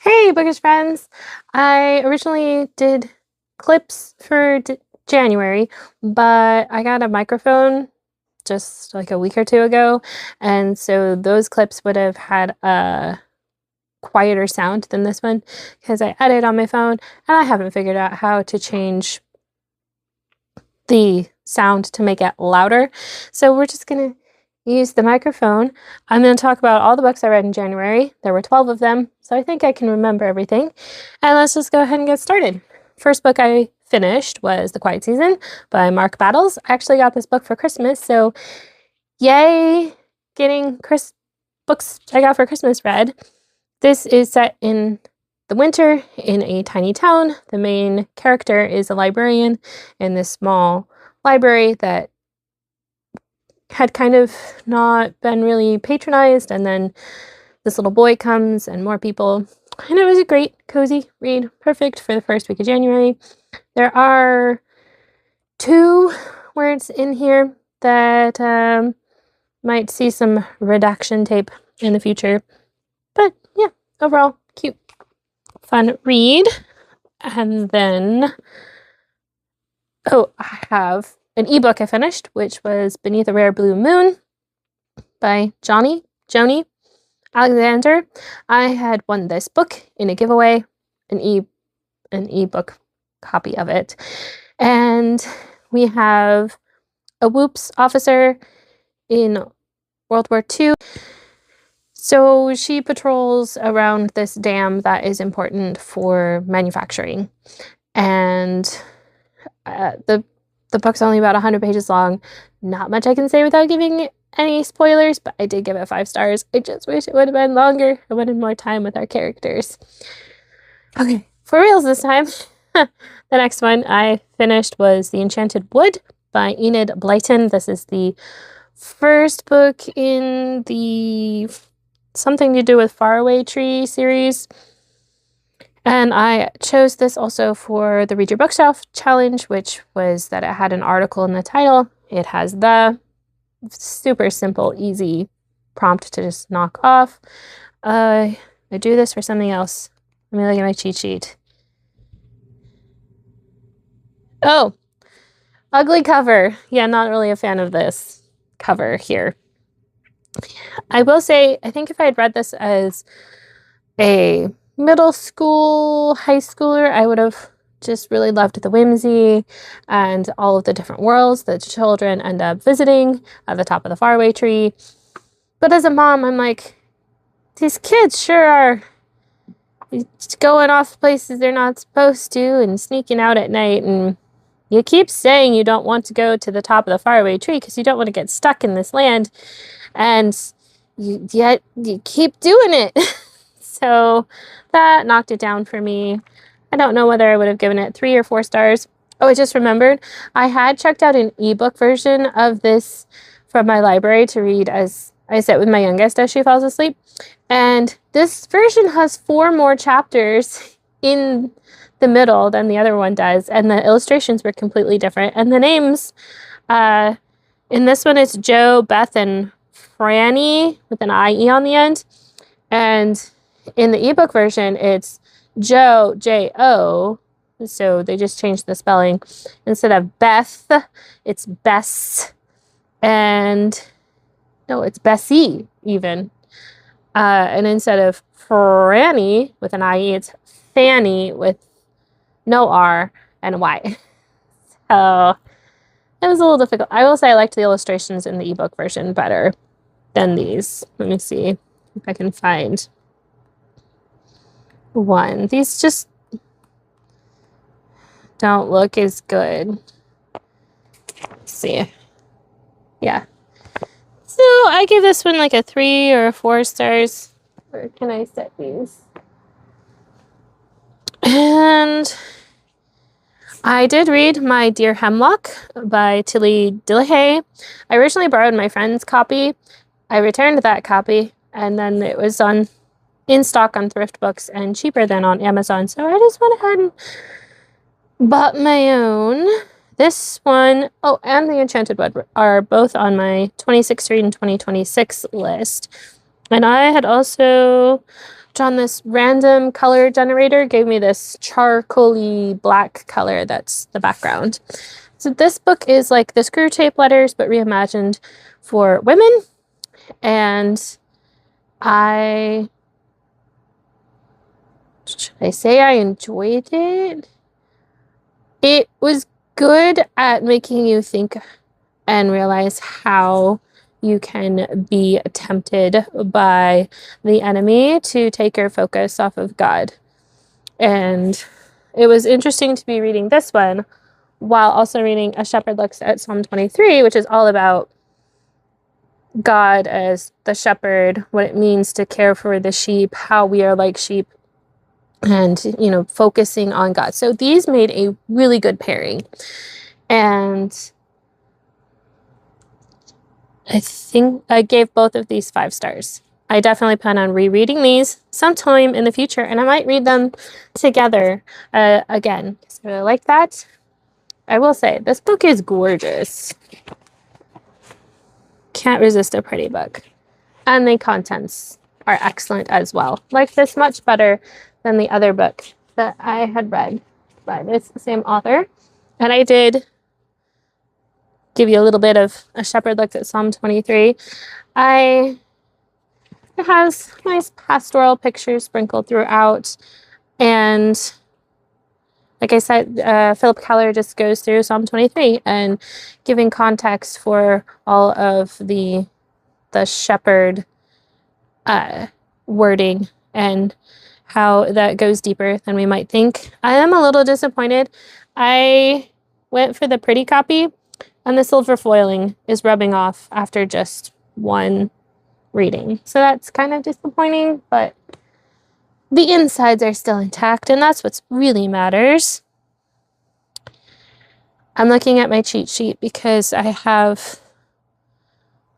Hey, Bookish friends! I originally did clips for January, but I got a microphone just like a week or two ago, and so those clips would have had a quieter sound than this one because I edit on my phone and I haven't figured out how to change the sound to make it louder. So we're just gonna use the microphone. I'm going to talk about all the books I read in January. There were 12 of them, so I think I can remember everything. And let's just go ahead and get started. First book I finished was The Quiet Season by Mark Battles. I actually got this book for Christmas, so yay, getting books I got for Christmas read. This is set in the winter in a tiny town. The main character is a librarian in this small library that had kind of not been really patronized, and then this little boy comes and more people, and it was a great cozy read, perfect for the first week of January. There are 2 words in here that might see some redaction tape in the future, but yeah, overall cute, fun read. And then I have an ebook I finished, which was Beneath a Rare Blue Moon by Joni Alexander. I had won this book in a giveaway, an ebook copy of it. And we have a Whoops officer in World War II. So she patrols around this dam that is important for manufacturing. And the book's only about 100 pages long. Not much I can say without giving any spoilers, but I did give it 5 stars. I just wish it would have been longer. I wanted more time with our characters. Okay, for reals this time. The next one I finished was The Enchanted Wood by Enid Blyton. This is the first book in the Something to Do with Faraway Tree series. And I chose this also for the Read Your Bookshelf challenge, which was that it had an article in the title. It has the super simple, easy prompt to just knock off. I do this for something else. Let me look at my cheat sheet. Oh, ugly cover. Yeah, not really a fan of this cover here. I will say, I think if I had read this as a middle school, high schooler, I would have just really loved the whimsy and all of the different worlds that children end up visiting at the top of the faraway tree. But as a mom, I'm like, these kids sure are going off places they're not supposed to and sneaking out at night, and you keep saying you don't want to go to the top of the faraway tree because you don't want to get stuck in this land, and yet you keep doing it. So that knocked it down for me. I don't know whether I would have given it 3 or 4 stars. Oh, I just remembered. I had checked out an ebook version of this from my library to read as I sit with my youngest as she falls asleep. And this version has 4 more chapters in the middle than the other one does. And the illustrations were completely different. And the names, in this one, it's Joe, Beth, and Franny with an IE on the end. And in the ebook version, it's Joe, J-O, so they just changed the spelling. Instead of Beth, it's Bess, and no, it's Bessie even. And instead of Franny with an I-E, it's Fanny with no R and a Y. So it was a little difficult. I will say I liked the illustrations in the ebook version better than these. Let me see if I can find one. These just don't look as good. Let's see. Yeah. So I give this one like a 3 or 4 stars. Where can I set these? And I did read My Dear Hemlock by Tilly Dillahay. I originally borrowed my friend's copy. I returned that copy, and then it was in stock on Thrift Books and cheaper than on Amazon. So I just went ahead and bought my own. This one, and The Enchanted Wood are both on my 26 read and 2026 list. And I had also on this random color generator, gave me this charcoaly black color that's the background. So this book is like the screw tape letters, but reimagined for women. And should I say I enjoyed it? It was good at making you think and realize how you can be tempted by the enemy to take your focus off of God. And it was interesting to be reading this one while also reading A Shepherd Looks at Psalm 23, which is all about God as the shepherd, what it means to care for the sheep, how we are like sheep, and, focusing on God. So these made a really good pairing. And I think I gave both of these 5 stars. I definitely plan on rereading these sometime in the future, and I might read them together again, because I really like that. I will say, this book is gorgeous. Can't resist a pretty book. And the contents are excellent as well. Like this much better than the other book that I had read by this same author. And I did give you a little bit of A Shepherd Looks at Psalm 23. It has nice pastoral pictures sprinkled throughout. And like I said, Philip Keller just goes through Psalm 23 and giving context for all of the shepherd wording and how that goes deeper than we might think. I am a little disappointed. I went for the pretty copy, and the silver foiling is rubbing off after just one reading. So that's kind of disappointing, but the insides are still intact, and that's what really matters. I'm looking at my cheat sheet because I have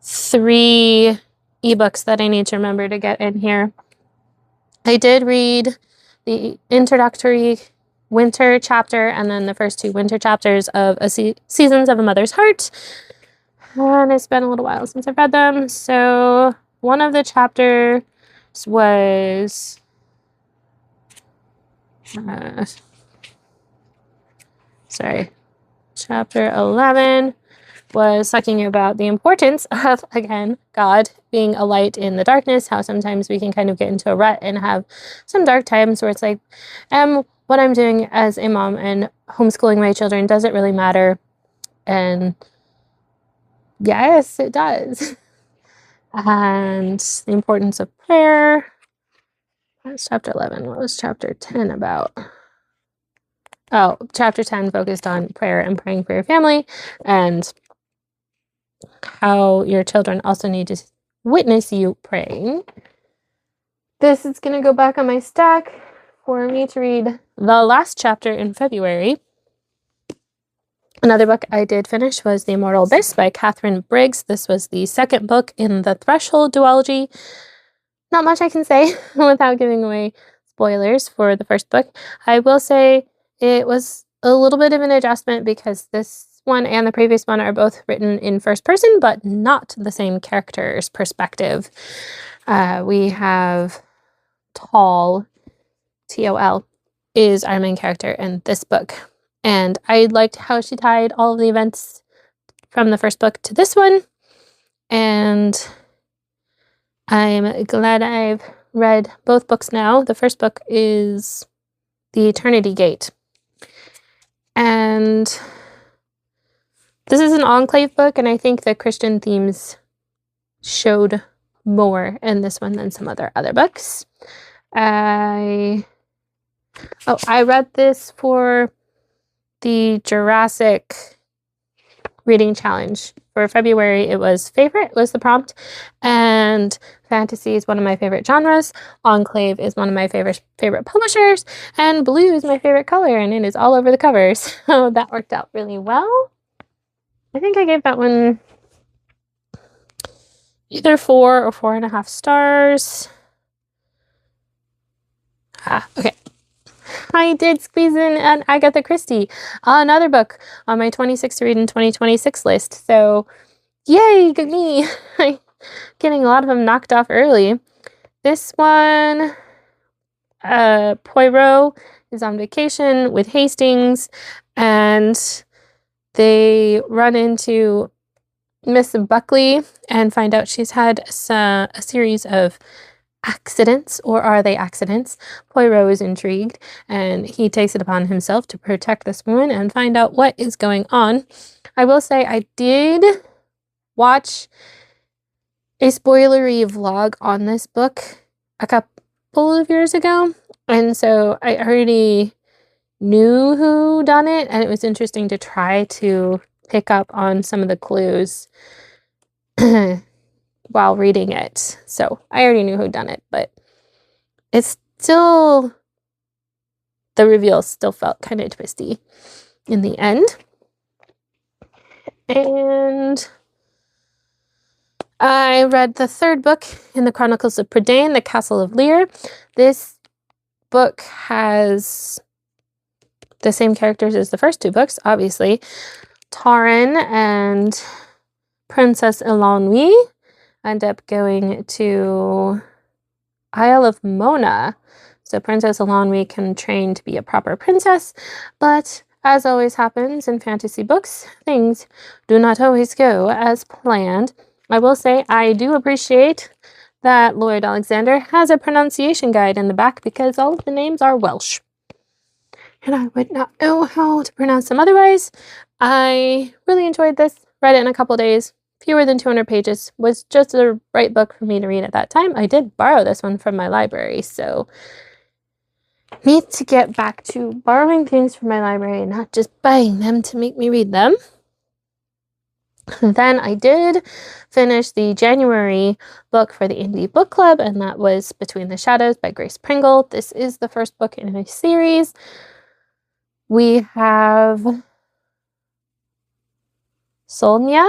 3 ebooks that I need to remember to get in here. I did read the introductory winter chapter and then the first 2 winter chapters of Seasons of a Mother's Heart. And it's been a little while since I've read them. So one of the chapters was chapter 11 was talking about the importance of, again, God being a light in the darkness, how sometimes we can kind of get into a rut and have some dark times where it's like, what I'm doing as a mom and homeschooling my children, does it really matter? And yes, it does. And the importance of prayer. That's chapter 11. What was chapter 10 about? Oh, chapter 10 focused on prayer and praying for your family and how your children also need to witness you praying. This is going to go back on my stack for me to read the last chapter in February. Another book I did finish was The Immortal Abyss by Catherine Briggs. This was the second book in the Threshold duology. Not much I can say without giving away spoilers for the first book. I will say it was a little bit of an adjustment because this one and the previous one are both written in first person, but not the same character's perspective. We have Tol, T-O-L, is our main character in this book. And I liked how she tied all of the events from the first book to this one. And I'm glad I've read both books now. The first book is The Eternity Gate. And this is an Enclave book, and I think the Christian themes showed more in this one than some other books. I read this for the Jurassic reading challenge. For February, it was favorite was the prompt, and fantasy is one of my favorite genres. Enclave is one of my favorite publishers, and blue is my favorite color, and it is all over the covers. So that worked out really well. I think I gave that one either 4 or 4.5 stars. Okay. I did squeeze in an Agatha Christie, another book on my 26 to read in 2026 list. So, yay, good me. Getting a lot of them knocked off early. This one Poirot is on vacation with Hastings, and they run into Miss Buckley and find out she's had a series of accidents, or are they accidents? Poirot is intrigued, and he takes it upon himself to protect this woman and find out what is going on. I will say I did watch a spoilery vlog on this book a couple of years ago, and so I already knew who done it, and it was interesting to try to pick up on some of the clues while reading it. So I already knew who done it, but it's still, the reveal still felt kind of twisty in the end. And I read the third book in the Chronicles of Prydain, The Castle of Lear. This book has the same characters as the first two books, obviously. Tauren and Princess Elanwy end up going to Isle of Mona. So Princess Elanwy can train to be a proper princess, but as always happens in fantasy books, things do not always go as planned. I will say I do appreciate that Lloyd Alexander has a pronunciation guide in the back, because all of the names are Welsh, and I would not know how to pronounce them otherwise. I really enjoyed this, read it in a couple days. Fewer than 200 pages, was just the right book for me to read at that time. I did borrow this one from my library, so need to get back to borrowing things from my library and not just buying them to make me read them. Then I did finish the January book for the Indie Book Club, and that was Between the Shadows by Grace Pringle. This is the first book in a series. We have Solnia.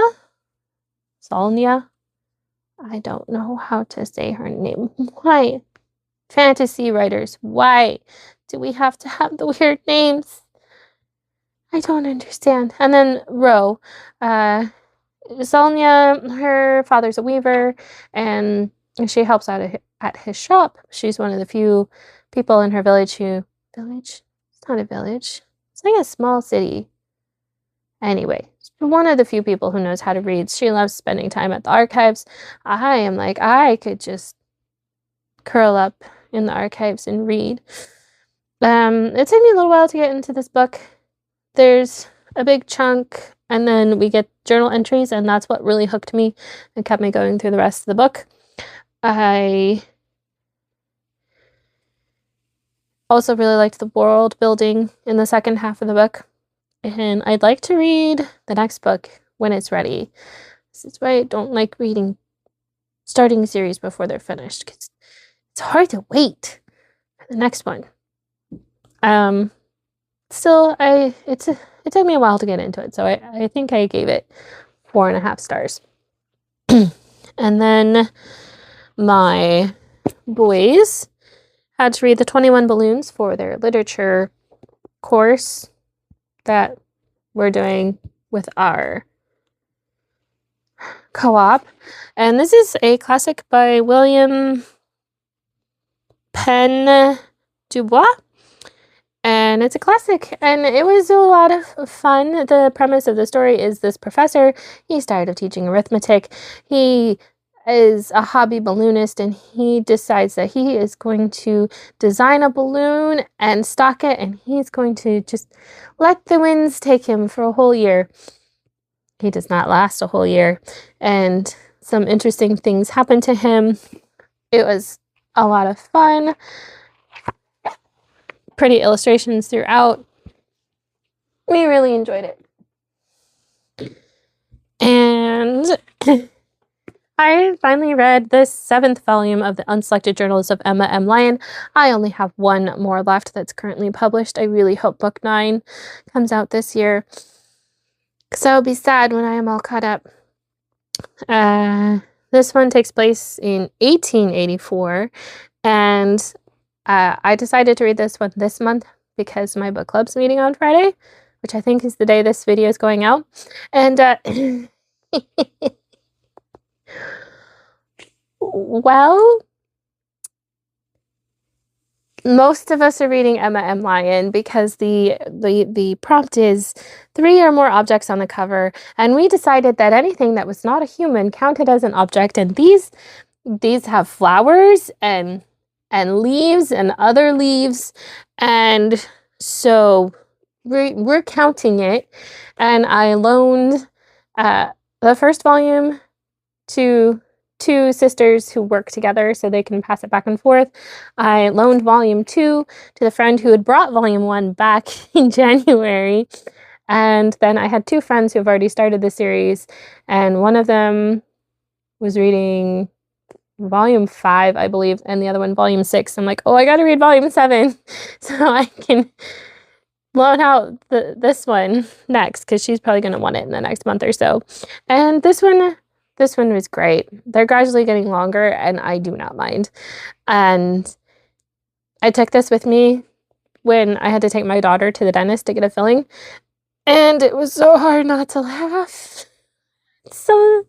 I don't know how to say her name. Why? Fantasy writers, why do we have to have the weird names? I don't understand. And then Ro. Solnia, her father's a weaver, and she helps out at his shop. She's one of the few people in her village who... Village? It's not a village. It's like a small city. Anyway, one of the few people who knows how to read. She loves spending time at the archives. I am like, I could just curl up in the archives and read. It took me a little while to get into this book. There's a big chunk, and then we get journal entries, and that's what really hooked me and kept me going through the rest of the book. I also really liked the world building in the second half of the book, and I'd like to read the next book when it's ready. This is why I don't like starting a series before they're finished, because it's hard to wait for the next one. Still, it took me a while to get into it, so I think I gave it 4.5 stars. And then my boys had to read the 21 Balloons for their literature course that we're doing with our co-op. And this is a classic by William Penn Dubois. And it's a classic, and it was a lot of fun. The premise of the story is this professor, he's tired of teaching arithmetic. He is a hobby balloonist, and he decides that he is going to design a balloon and stock it, and he's going to just let the winds take him for a whole year. He does not last a whole year, and some interesting things happen to him. It was a lot of fun. Pretty illustrations throughout. We really enjoyed it. And I finally read the 7th volume of the Unselected Journals of Emma M. Lyon. I only have one more left that's currently published. I really hope book 9 comes out this year, because I'll be sad when I am all caught up. This one takes place in 1884, and I decided to read this one this month because my book club's meeting on Friday, which I think is the day this video is going out. And well, most of us are reading Emma M. Lyon because the prompt is 3 or more objects on the cover, and we decided that anything that was not a human counted as an object, and these have flowers and leaves and other leaves, and so we're counting it. And I loaned the first volume to two sisters who work together so they can pass it back and forth. I loaned volume 2 to the friend who had brought volume 1 back in January. And then I had 2 friends who have already started the series, and one of them was reading volume 5, I believe, and the other one volume 6. I'm like, oh, I gotta read volume 7 so I can loan out this one next, because she's probably gonna want it in the next month or so. And this one was great. They're gradually getting longer, and I do not mind. And I took this with me when I had to take my daughter to the dentist to get a filling, and it was so hard not to laugh. So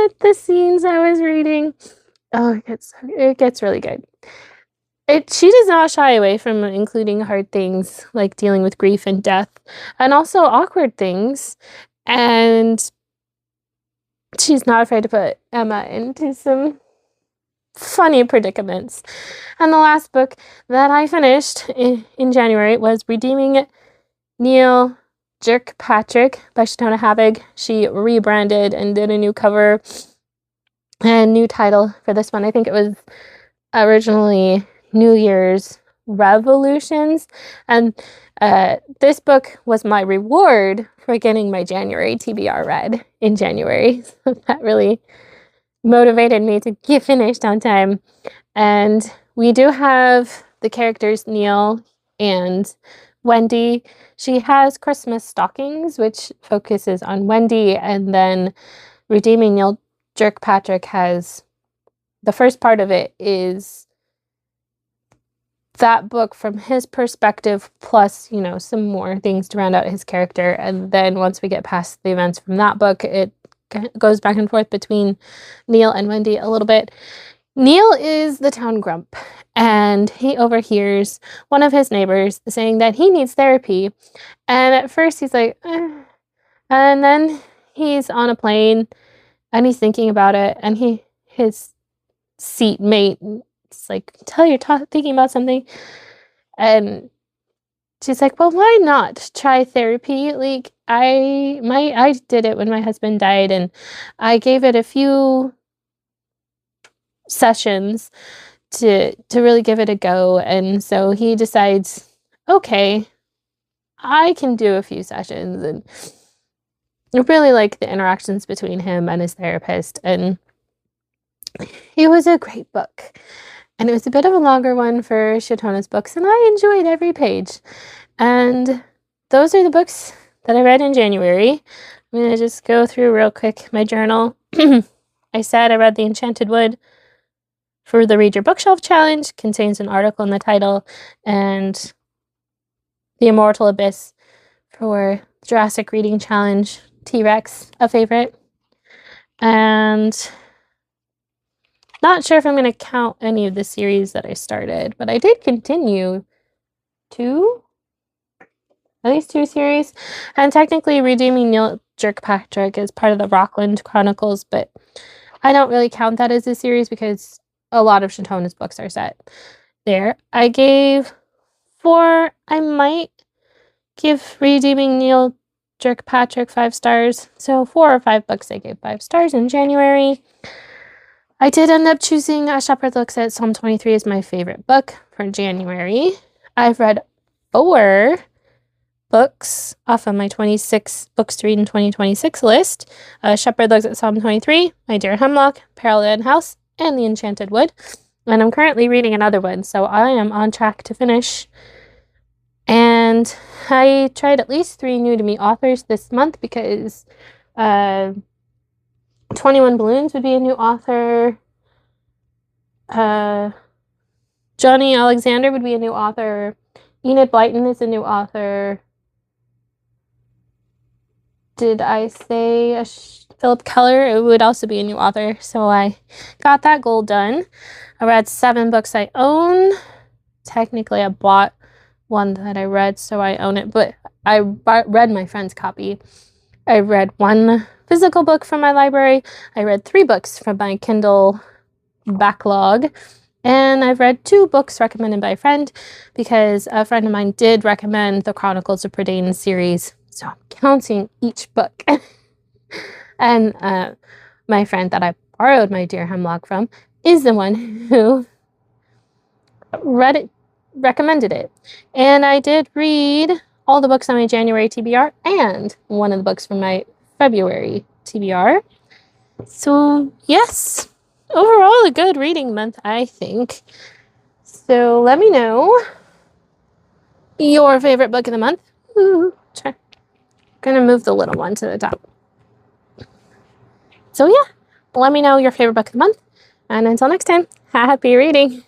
at the scenes I was reading, oh, it gets really good. She does not shy away from including hard things like dealing with grief and death, and also awkward things. And she's not afraid to put Emma into some funny predicaments. And the last book that I finished in January was Redeeming Neal Kirkpatrick by Chautona Havig. She rebranded and did a new cover and new title for this one. I think it was originally New Year's Revolutions. And this book was my reward for getting my January TBR read in January. So that really motivated me to get finished on time. And we do have the characters Neal and Wendy. She has Christmas stockings, which focuses on Wendy, and then Redeeming Neal Kirkpatrick has the first part of it is that book from his perspective, plus, some more things to round out his character. And then once we get past the events from that book, it goes back and forth between Neal and Wendy a little bit. Neal is the town grump, and he overhears one of his neighbors saying that he needs therapy. And at first he's like, eh. And then he's on a plane and he's thinking about it, and his seatmate is like, tell you're thinking about something. And she's like, well, why not try therapy? Like, I did it when my husband died, and I gave it a few sessions to really give it a go. And so he decides, okay, I can do a few sessions. And I really like the interactions between him and his therapist. And it was a great book. And it was a bit of a longer one for Chautona's books, and I enjoyed every page. And those are the books that I read in January. I'm going to just go through real quick my journal. I said I read The Enchanted Wood for the Read Your Bookshelf Challenge, contains an article in the title, and The Immortal Abyss for Jurassic Reading Challenge, T-Rex, a favorite. And not sure if I'm going to count any of the series that I started, but I did continue at least 2 series. And technically Redeeming Neal Kirkpatrick is part of the Rockland Chronicles, but I don't really count that as a series because a lot of Chautona's books are set there. I gave 4. I might give Redeeming Neal Kirkpatrick 5 stars. So 4 or 5 books I gave 5 stars in January. I did end up choosing A Shepherd Looks at Psalm 23 as my favorite book for January. I've read 4 books off of my 26 books to read in 2026 list. A Shepherd Looks at Psalm 23, My Dear Hemlock, Pearl House, and The Enchanted Wood. And I'm currently reading another one, so I am on track to finish. And I tried at least 3 new to me authors this month because 21 Balloons would be a new author. Johnny Alexander would be a new author. Enid Blyton is a new author. Did I say Philip Keller? It would also be a new author. So I got that goal done. I read 7 books I own. technically I bought one that I read, so I own it, but I read my friend's copy. I read one physical book from my library. I read 3 books from my Kindle backlog. And I've read 2 books recommended by a friend because a friend of mine did recommend the Chronicles of Prydain series. So I'm counting each book. And my friend that I borrowed my Dear Hemlock from is the one who read it, recommended it. And I did read all the books on my January TBR and one of the books from my February TBR. So yes, overall a good reading month, I think. So let me know your favorite book of the month. Ooh, sure. Gonna move the little one to the top. So yeah, let me know your favorite book of the month. And until next time, happy reading.